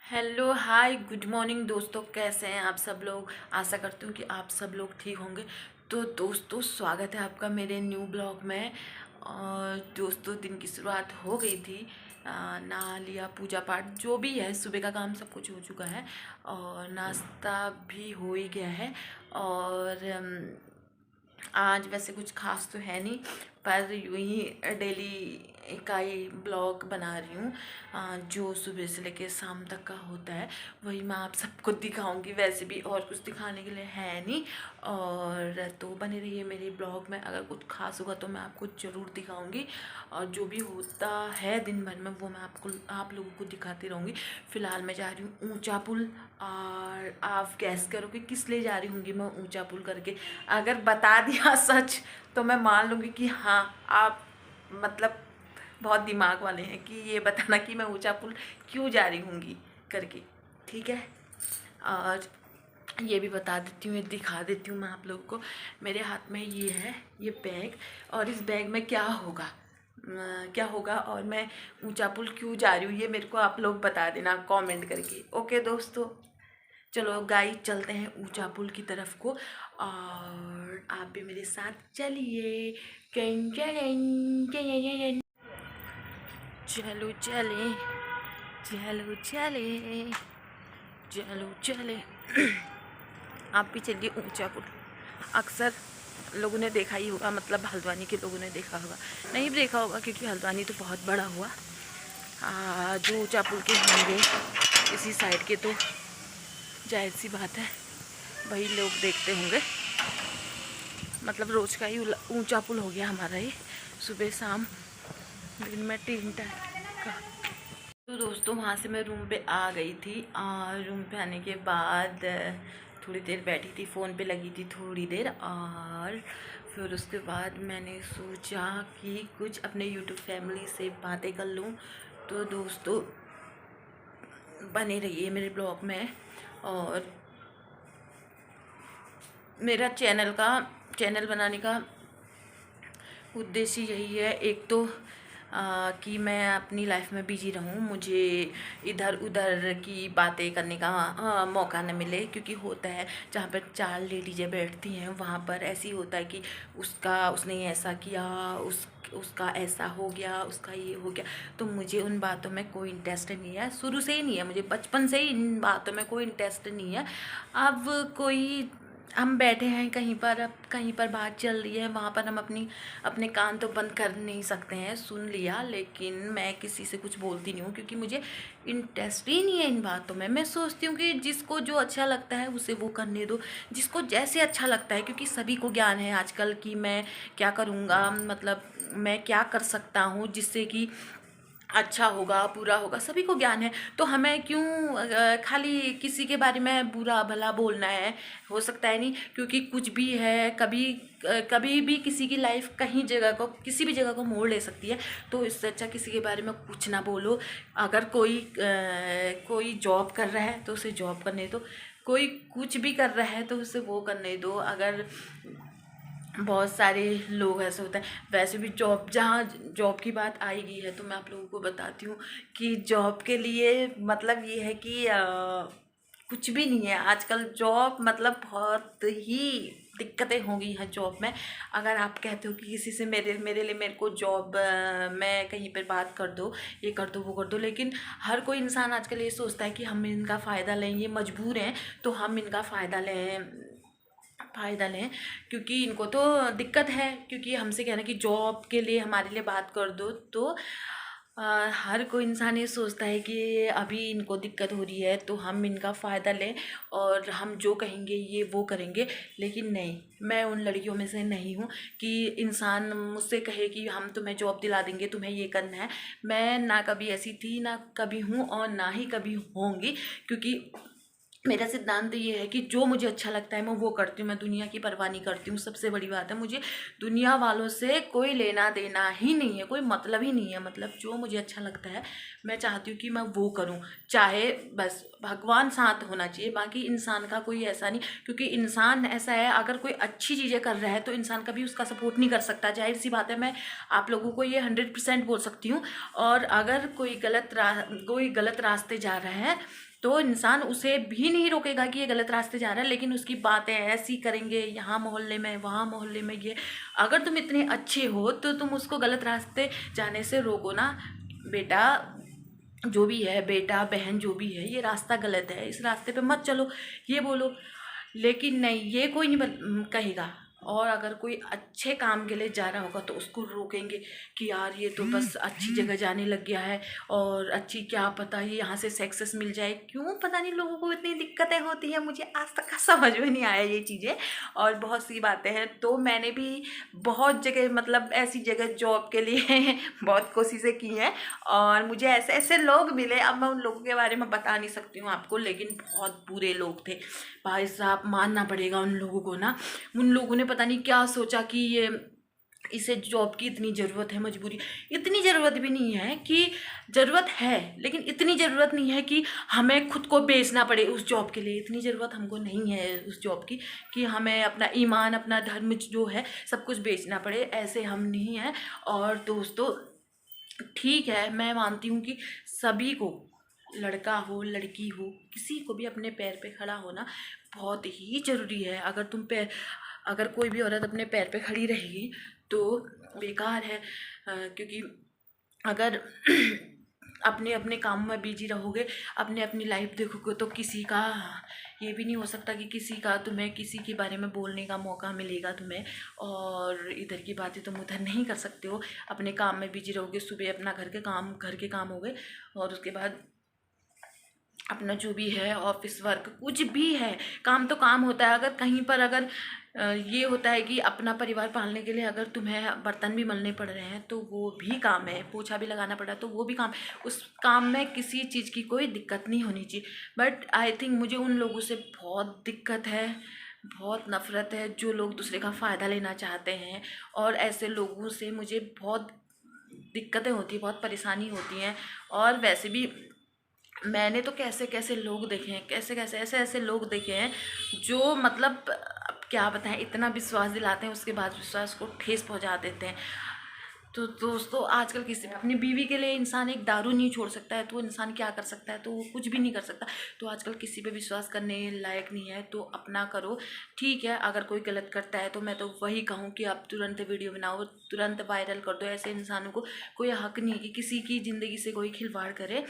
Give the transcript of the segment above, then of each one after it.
Hello hi good morning दोस्तों, कैसे हैं आप सब लोग। आशा करती हूँ कि आप सब लोग ठीक होंगे। तो दोस्तों, स्वागत है आपका मेरे न्यू ब्लॉग में। और दोस्तों, दिन की शुरुआत हो गई थी। नहा लिया, पूजा पाठ जो भी है, सुबह का काम सब कुछ हो चुका है और नाश्ता भी हो ही गया है। और आज वैसे कुछ खास तो है नहीं, पर यूं ही डेली का ही ब्लॉग बना रही हूँ। जो सुबह से लेकर शाम तक का होता है वही मैं आप सबको दिखाऊंगी। वैसे भी और कुछ दिखाने के लिए है नहीं। और तो बने रहिए मेरे ब्लॉग में, अगर कुछ खास होगा तो मैं आपको ज़रूर दिखाऊंगी। और जो भी होता है दिन भर में वो मैं आप लोगों को दिखाती रहूँगी। फ़िलहाल मैं जा रही हूँ ऊंचा पुल। और आप गैस करो कि किस लिए जा रही हूँगी मैं ऊंचा पुल करके। अगर बता दिया सच तो मैं मान लूँगी कि हाँ, आप मतलब बहुत दिमाग वाले हैं कि ये बताना कि मैं ऊंचा पुल क्यों जा रही हूँगी करके। ठीक है, और ये भी बता देती हूँ, ये दिखा देती हूँ मैं आप लोगों को। मेरे हाथ में ये है, ये बैग। और इस बैग में क्या होगा और मैं ऊंचा पुल क्यों जा रही हूँ, ये मेरे को आप लोग बता देना कमेंट करके। ओके दोस्तों, चलो गाइस, चलते हैं ऊंचा पुल की तरफ को। और आप भी मेरे साथ चलिए। कैं कैं कैं कैं कैं कैं। चलो चले, चलो चले, चलो चले। आप भी चलिए ऊंचा पुल। अक्सर लोगों ने देखा ही होगा, मतलब हल्द्वानी के लोगों ने देखा होगा, नहीं भी देखा होगा क्योंकि हल्द्वानी तो बहुत बड़ा हुआ। जो ऊंचा पुल के होंगे इसी साइड के, तो जाहिर सी बात है वही लोग देखते होंगे। मतलब रोज़ का ही ऊंचा पुल हो गया हमारा ये, सुबह शाम दिन में 3 टाइम का। तो दोस्तों, वहाँ से मैं रूम पे आ गई थी। और रूम पे आने के बाद थोड़ी देर बैठी थी, फ़ोन पे लगी थी थोड़ी देर। और फिर उसके बाद मैंने सोचा कि कुछ अपने यूट्यूब फैमिली से बातें कर लूँ। तो दोस्तों, बने रहिए मेरे ब्लॉग में। और मेरा चैनल बनाने का उद्देश्य यही है, एक तो कि मैं अपनी लाइफ में बिजी रहूं, मुझे इधर उधर की बातें करने का मौका न मिले। क्योंकि होता है जहाँ पर 4 लेडीज़ें बैठती हैं वहाँ पर ऐसी होता है कि उसने ऐसा किया, उसका ऐसा हो गया, उसका ये हो गया। तो मुझे उन बातों में कोई इंटरेस्ट नहीं है, शुरू से ही नहीं है, मुझे बचपन से ही इन बातों में कोई इंटरेस्ट नहीं है। अब कोई हम बैठे हैं कहीं पर, अब कहीं पर बात चल रही है, वहाँ पर हम अपने कान तो बंद कर नहीं सकते हैं। सुन लिया, लेकिन मैं किसी से कुछ बोलती नहीं हूँ क्योंकि मुझे इंटरेस्ट ही नहीं है इन बातों में। मैं सोचती हूँ कि जिसको जो अच्छा लगता है उसे वो करने दो, जिसको जैसे अच्छा लगता है। क्योंकि सभी को ज्ञान है आजकल कि मैं क्या करूँगा, मतलब मैं क्या कर सकता हूँ जिससे कि अच्छा होगा, पूरा होगा, सभी को ज्ञान है। तो हमें क्यों खाली किसी के बारे में बुरा भला बोलना है। हो सकता है नहीं, क्योंकि कुछ भी है, कभी भी किसी की लाइफ किसी भी जगह को मोड़ ले सकती है। तो इससे अच्छा किसी के बारे में कुछ ना बोलो। अगर कोई जॉब कर रहा है तो उसे जॉब करने दो, कोई कुछ भी कर रहा है तो उसे वो करने दो। अगर बहुत सारे लोग ऐसे होते हैं, वैसे भी जहाँ जॉब की बात आई गई है तो मैं आप लोगों को बताती हूँ कि जॉब के लिए मतलब ये है कि कुछ भी नहीं है आजकल। जॉब मतलब बहुत ही दिक्कतें हो गई हैं जॉब में। अगर आप कहते हो कि किसी से मेरे को जॉब में कहीं पर बात कर दो, ये कर दो, वो कर दो, लेकिन हर कोई इंसान आजकल ये सोचता है कि हम इनका फ़ायदा लें, ये मजबूर हैं तो हम इनका फ़ायदा लें। क्योंकि इनको तो दिक्कत है, क्योंकि हमसे कह रहे हैं कि जॉब के लिए हमारे लिए बात कर दो। तो हर कोई इंसान ये सोचता है कि अभी इनको दिक्कत हो रही है तो हम इनका फ़ायदा लें और हम जो कहेंगे ये वो करेंगे। लेकिन नहीं, मैं उन लड़कियों में से नहीं हूँ कि इंसान मुझसे कहे कि हम तुम्हें जॉब दिला देंगे, तुम्हें ये करना है। मैं ना कभी ऐसी थी, ना कभी हूँ और ना ही कभी होंगी। क्योंकि मेरा सिद्धांत ये है कि जो मुझे अच्छा लगता है मैं वो करती हूँ। मैं दुनिया की परवाह नहीं करती हूँ। सबसे बड़ी बात है, मुझे दुनिया वालों से कोई लेना देना ही नहीं है, कोई मतलब ही नहीं है। मतलब जो मुझे अच्छा लगता है मैं चाहती हूँ कि मैं वो करूँ, चाहे बस भगवान साथ होना चाहिए, बाकी इंसान का कोई ऐसा नहीं। क्योंकि इंसान ऐसा है, अगर कोई अच्छी चीज़ें कर रहा है तो इंसान कभी उसका सपोर्ट नहीं कर सकता। जाहिर सी बात है, मैं आप लोगों को ये 100% बोल सकती हूँ। और अगर कोई गलत रास्ते जा रहा है तो इंसान उसे भी नहीं रोकेगा कि ये गलत रास्ते जा रहा है, लेकिन उसकी बातें ऐसी करेंगे, यहाँ मोहल्ले में वहाँ मोहल्ले में ये। अगर तुम इतने अच्छे हो तो तुम उसको गलत रास्ते जाने से रोको ना। बेटा जो भी है, बेटा बहन जो भी है, ये रास्ता गलत है, इस रास्ते पे मत चलो, ये बोलो। लेकिन नहीं, ये कोई नहीं कहेगा। और अगर कोई अच्छे काम के लिए जा रहा होगा तो उसको रोकेंगे कि यार ये तो बस अच्छी जगह जाने लग गया है, और अच्छी क्या पता ये यहाँ से सक्सेस मिल जाए। क्यों पता नहीं लोगों को इतनी दिक्कतें होती हैं, मुझे आज तक समझ में नहीं आया ये चीज़ें। और बहुत सी बातें हैं, तो मैंने भी बहुत जगह मतलब ऐसी जगह जॉब के लिए बहुत कोशिशें की हैं, और मुझे ऐसे ऐसे लोग मिले। अब मैं उन लोगों के बारे में बता नहीं सकती हूँ आपको, लेकिन बहुत बुरे लोग थे भाई साहब, मानना पड़ेगा उन लोगों को ना। उन लोगों ने पता नहीं क्या सोचा कि ये इसे जॉब की इतनी ज़रूरत है, मजबूरी। इतनी ज़रूरत भी नहीं है कि ज़रूरत है, लेकिन इतनी ज़रूरत नहीं है कि हमें खुद को बेचना पड़े उस जॉब के लिए। इतनी ज़रूरत हमको नहीं है उस जॉब की कि हमें अपना ईमान, अपना धर्म जो है सब कुछ बेचना पड़े, ऐसे हम नहीं हैं। और दोस्तों ठीक है, मैं मानती हूँ कि सभी को, लड़का हो लड़की हो, किसी को भी अपने पैर पे खड़ा होना बहुत ही ज़रूरी है। अगर कोई भी औरत अपने पैर पे खड़ी रहेगी तो बेकार है, क्योंकि अगर अपने अपने काम में बिजी रहोगे, अपने अपनी लाइफ देखोगे, तो किसी का ये भी नहीं हो सकता कि तुम्हें किसी के बारे में बोलने का मौका मिलेगा तुम्हें। और इधर की बातें तुम उधर नहीं कर सकते हो, अपने काम में बिजी रहोगे। सुबह अपना घर के काम हो गए, और उसके बाद अपना जो भी है ऑफिस वर्क, कुछ भी है, काम तो काम होता है। अगर कहीं पर अगर ये होता है कि अपना परिवार पालने के लिए अगर तुम्हें बर्तन भी मलने पड़ रहे हैं तो वो भी काम है, पोछा भी लगाना पड़ा तो वो भी काम। उस काम में किसी चीज़ की कोई दिक्कत नहीं होनी चाहिए। बट आई थिंक मुझे उन लोगों से बहुत दिक्कत है, बहुत नफ़रत है, जो लोग दूसरे का फ़ायदा लेना चाहते हैं। और ऐसे लोगों से मुझे बहुत दिक्कतें होती हैं, बहुत परेशानी होती हैं। और वैसे भी मैंने तो कैसे कैसे लोग देखे हैं, कैसे कैसे ऐसे ऐसे लोग देखे हैं जो मतलब अब क्या बताएं, इतना विश्वास दिलाते हैं, उसके बाद विश्वास को ठेस पहुंचा देते हैं। तो दोस्तों आजकल किसी अपनी बीवी के लिए इंसान एक दारू नहीं छोड़ सकता है, तो इंसान क्या कर सकता है, तो वो कुछ भी नहीं कर सकता। तो आजकल किसी पे विश्वास करने लायक नहीं है, तो अपना करो। ठीक है, अगर कोई गलत करता है तो मैं तो वही कहूँ कि आप तुरंत वीडियो बनाओ, तुरंत वायरल कर दो। ऐसे इंसानों को कोई हक नहीं है कि किसी की ज़िंदगी से कोई खिलवाड़ करे।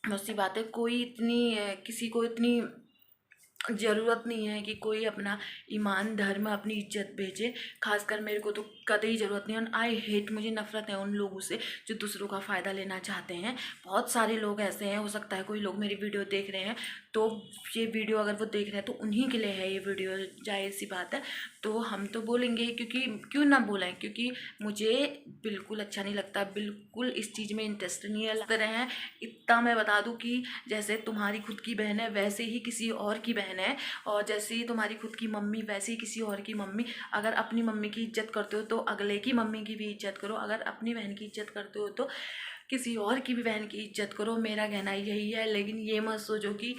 बहुत सी बात है, कोई इतनी किसी को इतनी ज़रूरत नहीं है कि कोई अपना ईमान, धर्म, अपनी इज्जत बेचे। खासकर मेरे को तो कतई ज़रूरत नहीं है। आई हेट, मुझे नफ़रत है उन लोगों से जो दूसरों का फ़ायदा लेना चाहते हैं। बहुत सारे लोग ऐसे हैं, हो सकता है कोई लोग मेरी वीडियो देख रहे हैं, तो ये वीडियो अगर वो देख रहे हैं तो उन्हीं के लिए है ये वीडियो, जाहिर सी बात है। तो हम तो बोलेंगे, क्योंकि क्यों ना बोलें, क्योंकि मुझे बिल्कुल अच्छा नहीं लगता, बिल्कुल इस चीज़ में इंटरेस्ट नहीं है। लग रहे हैं इतना मैं बता दूं कि जैसे तुम्हारी खुद की बहन है वैसे ही किसी और की बहन है, और जैसे ही तुम्हारी खुद की मम्मी वैसे ही किसी और की मम्मी। अगर अपनी मम्मी की इज्जत करते हो तो अगले की मम्मी की भी इज्जत करो, अगर अपनी बहन की इज्जत करते हो तो किसी और की भी बहन की इज्जत करो। मेरा कहना यही है। लेकिन ये मत सोचो कि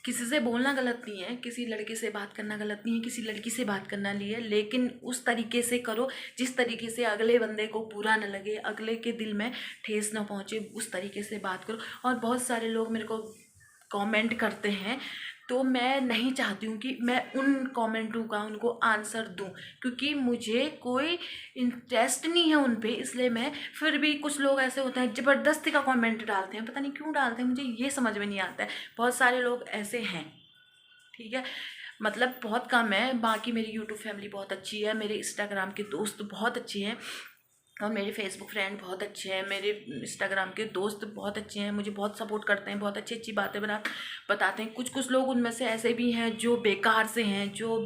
किसी से बोलना गलत नहीं है, किसी लड़के से बात करना गलत नहीं है, किसी लड़की से बात करना नहीं है, लेकिन उस तरीके से करो जिस तरीके से अगले बंदे को बुरा न लगे, अगले के दिल में ठेस न पहुँचे, उस तरीके से बात करो। और बहुत सारे लोग मेरे को कमेंट करते हैं, तो मैं नहीं चाहती हूँ कि मैं उन कमेंटों का उनको आंसर दूँ, क्योंकि मुझे कोई इंटरेस्ट नहीं है उन पे। इसलिए मैं, फिर भी कुछ लोग ऐसे होते हैं ज़बरदस्ती का कमेंट डालते हैं, पता नहीं क्यों डालते हैं, मुझे ये समझ में नहीं आता है। बहुत सारे लोग ऐसे हैं, ठीक है, मतलब बहुत कम है। बाकी मेरी यूट्यूब फैमिली बहुत अच्छी है, मेरे इंस्टाग्राम के दोस्त बहुत अच्छे हैं, और मेरे फेसबुक फ्रेंड बहुत अच्छे हैं, मेरे इंस्टाग्राम के दोस्त बहुत अच्छे हैं, मुझे बहुत सपोर्ट करते हैं, बहुत अच्छी अच्छी बातें बताते हैं। कुछ कुछ लोग उनमें से ऐसे भी हैं जो बेकार से हैं, जो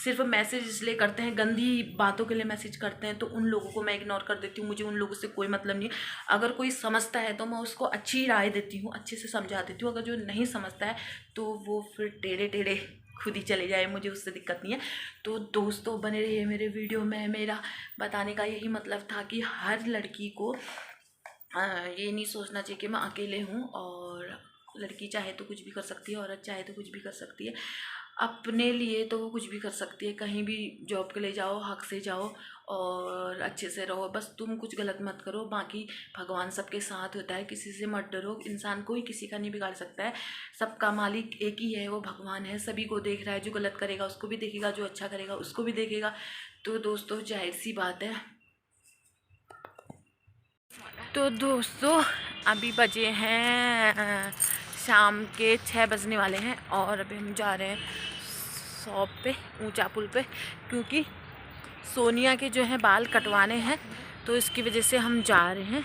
सिर्फ मैसेज इसलिए करते हैं, गंदी बातों के लिए मैसेज करते हैं, तो उन लोगों को मैं इग्नोर कर देती हूँ। मुझे उन लोगों से कोई मतलब नहीं है। अगर कोई समझता है तो मैं उसको अच्छी राय देती हूँ, अच्छे से समझा देती हूँ। अगर जो नहीं समझता है तो वो फिर टेढ़े टेढ़े खुद ही चले जाए, मुझे उससे दिक्कत नहीं है। तो दोस्तों बने रहिए मेरे वीडियो में। मेरा बताने का यही मतलब था कि हर लड़की को ये नहीं सोचना चाहिए कि मैं अकेले हूँ, और लड़की चाहे तो कुछ भी कर सकती है, औरत चाहे तो कुछ भी कर सकती है। अपने लिए तो वो कुछ भी कर सकती है, कहीं भी जॉब के लिए जाओ, हक से जाओ, और अच्छे से रहो, बस तुम कुछ गलत मत करो। बाकी भगवान सबके साथ होता है, किसी से मत डरो। इंसान कोई किसी का नहीं बिगाड़ सकता है, सबका मालिक एक ही है, वो भगवान है। सभी को देख रहा है, जो गलत करेगा उसको भी देखेगा, जो अच्छा करेगा उसको भी देखेगा। तो दोस्तों जाहिर सी बात है। तो दोस्तों अभी बजे हैं शाम के 6 बजने वाले हैं और अभी हम जा रहे हैं शॉप पे, ऊंचा पुल पे, क्योंकि सोनिया के जो है बाल कटवाने हैं, तो इसकी वजह से हम जा रहे हैं।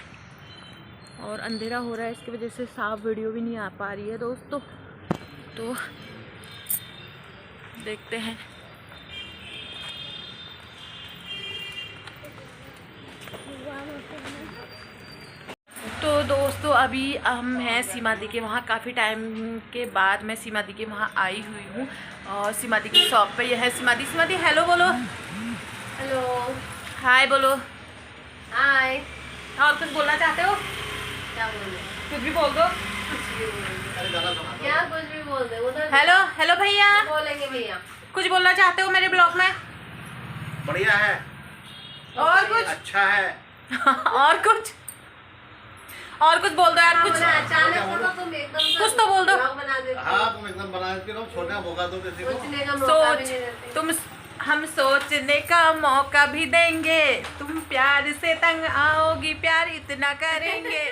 और अंधेरा हो रहा है, इसकी वजह से साफ वीडियो भी नहीं आ पा रही है दोस्तों। तो देखते हैं। तो दोस्तों अभी हम हैं सीमा दी के वहाँ। काफ़ी टाइम के बाद मैं सीमा दी के वहाँ आई हुई हूँ और सीमा दी की शॉप पे। यह है सीमा दी। सीमा दी हेलो बोलो। हेलो, हाय बोलो। हाय। और कुछ बोलना चाहते हो? क्या बोले? कुछ भी बोल दो। क्या कुछ भी बोल दे उधर। हेलो हेलो भैया, बोलेंगे भैया। कुछ बोलना चाहते हो मेरे ब्लॉग में? बढ़िया है। और कुछ? अच्छा है। और कुछ बोल दो यार। कुछ अचानक से तो तुम एकदम कुछ तो बोल दो। ब्लॉग बना देते हो। हाँ तुम एकदम बना के रहो, छोटा मौका दो किसी को। सोचने का मौका भी सोच नहीं देते। तुम हम सोचने का मौका भी देंगे, तुम प्यार से तंग आओगी, प्यार इतना करेंगे।